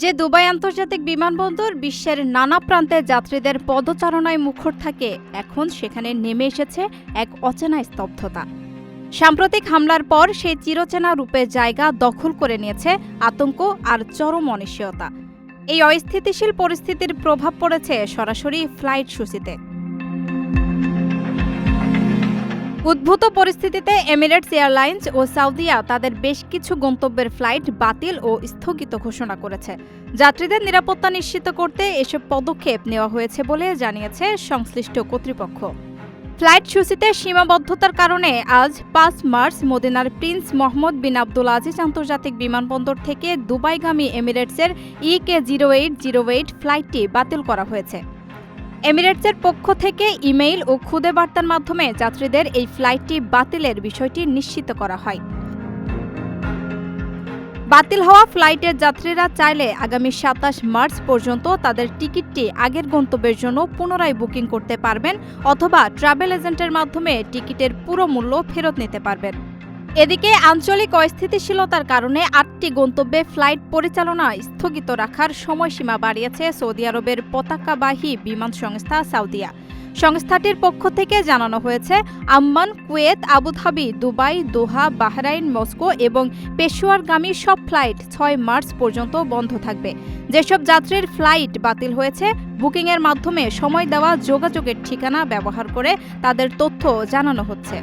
যে দুবাই আন্তর্জাতিক বিমানবন্দর বিশ্বের নানা প্রান্তে যাত্রীদের পদচারণায় মুখর থাকে, এখন সেখানে নেমে এসেছে এক অচেনা স্তব্ধতা। সাম্প্রতিক হামলার পর সেই চিরচেনা রূপের জায়গা দখল করে নিয়েছে আতঙ্ক আর চরম অনিশ্চয়তা। এই অস্থিতিশীল পরিস্থিতির প্রভাব পড়েছে সরাসরি ফ্লাইট সূচিতে। উদ্ভূত পরিস্থিতিতে এমিরেটস এয়ারলাইন্স ও সাউদিয়া তাদের বেশ কিছু গন্তব্যের ফ্লাইট বাতিল ও স্থগিত ঘোষণা করেছে। যাত্রীদের নিরাপত্তা নিশ্চিত করতে এসব পদক্ষেপ নেওয়া হয়েছে বলে জানিয়েছে সংশ্লিষ্ট কর্তৃপক্ষ। ফ্লাইট সূচিতে সীমাবদ্ধতার কারণে আজ ৫ মার্চ মদিনার প্রিন্স মোহাম্মদ বিন আবদুল আজিজ আন্তর্জাতিক বিমানবন্দর থেকে দুবাইগামী এমিরেটসের EK0808 ফ্লাইটটি বাতিল করা হয়েছে। এমিরেটসের পক্ষ থেকে ইমেইল ও খুদে বার্তার মাধ্যমে যাত্রীদের এই ফ্লাইটটি বাতিলের বিষয়টি নিশ্চিত করা হয়। বাতিল হওয়া ফ্লাইটের যাত্রীরা চাইলে আগামী ২৭ মার্চ পর্যন্ত তাদের টিকিটটি আগের গন্তব্যের জন্য পুনরায় বুকিং করতে পারবেন অথবা ট্রাভেল এজেন্টের মাধ্যমে টিকিটের পুরো মূল্য ফেরত নিতে পারবেন। এদিকে আঞ্চলিক অস্থিতিশীলতার কারণে ৮টি গন্তব্যে ফ্লাইট পরিচালনা স্থগিত রাখার সময়সীমা বাড়িয়েছে সৌদি আরবের পতাকাবাহী বিমান সংস্থা সাউদিয়া। সংস্থাটির পক্ষ থেকে জানানো হয়েছে, আম্মান, কুয়েত, আবুধাবি, দুবাই, দোহা, বাহরাইন, মস্কো এবং পেশোয়ারগামী সব ফ্লাইট ৬ মার্চ পর্যন্ত বন্ধ থাকবে। যেসব যাত্রীর ফ্লাইট বাতিল হয়েছে, বুকিংয়ের মাধ্যমে সময় দেওয়া যোগাযোগের ঠিকানা ব্যবহার করে তাদের তথ্য জানানো হচ্ছে।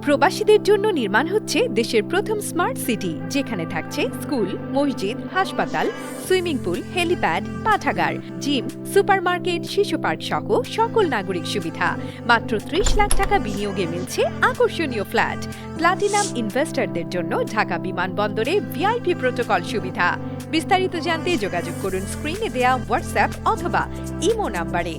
প্রবাসীদের জন্য নির্মাণ হচ্ছে দেশের প্রথম স্মার্ট সিটি, যেখানে থাকছে স্কুল, মসজিদ, হাসপাতাল, সুইমিং পুল, হেলিপ্যাড, পাঠাগার, জিম, সুপারমার্কেট, শিশু পার্ক সহ সকল নাগরিক সুবিধা। মাত্র ৩০ লাখ টাকা বিনিয়োগে মিলছে আকর্ষণীয় ফ্ল্যাট। প্লাটিনাম ইনভেস্টরদের জন্য ঢাকা বিমানবন্দরে ভিআইপি প্রোটোকল সুবিধা। বিস্তারিত জানতে যোগাযোগ করুন স্ক্রিনে দেয়া হোয়াটসঅ্যাপ অথবা ইমো নাম্বারে।